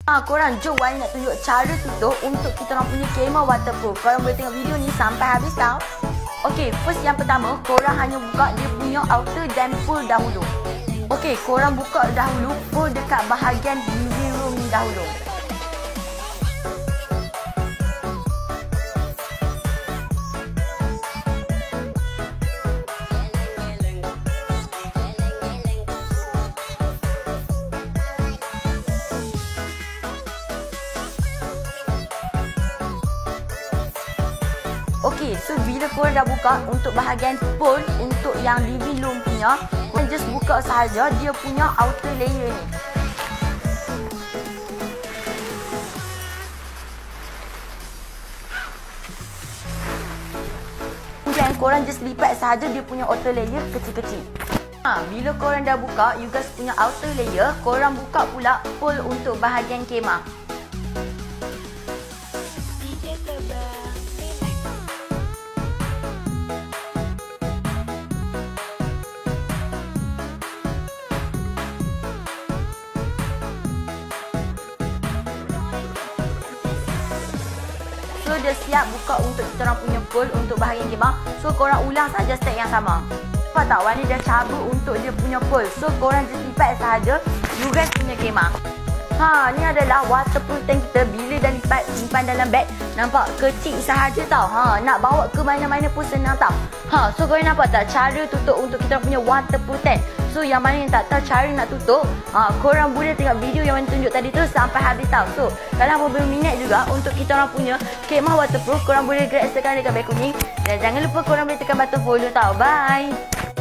Korang jom Wani nak tunjuk cara tutup untuk kita orang punya kemah waterproof. Korang boleh tengok video ni sampai habis tau. Okey, first yang pertama, korang hanya buka dia punya outer dan full dahulu. Okey, korang buka dahulu full dekat bahagian living room ni dahulu. Okey, so bila korang dah buka untuk bahagian full untuk yang living room punya, korang just buka sahaja dia punya outer layer ni. Kemudian korang just lipat sahaja dia punya outer layer kecil-kecil. Bila korang dah buka you guys punya outer layer, korang buka pula full untuk bahagian kemah. So dia siap buka untuk kita orang punya full untuk bahagian kemah. So korang ulang saja step yang sama. Nampak tak Wani dah cabut untuk dia punya full. So korang just lipat sahaja you guys punya kemah. Ni adalah waterproof tank kita. Bila dah lipat simpan dalam beg, nampak kecil sahaja tau. Nak bawa ke mana-mana pun senang tau. So korang nampak tak cara tutup untuk kita punya waterproof tank. So yang mana yang tak tahu cara nak tutup, korang boleh tengok video yang tunjuk tadi tu sampai habis tau. So kalau mau berminat juga untuk kita orang punya kemah waterproof, korang boleh gerak sekarang dekat beg kuning. Dan jangan lupa korang boleh tekan button follow tau. Bye.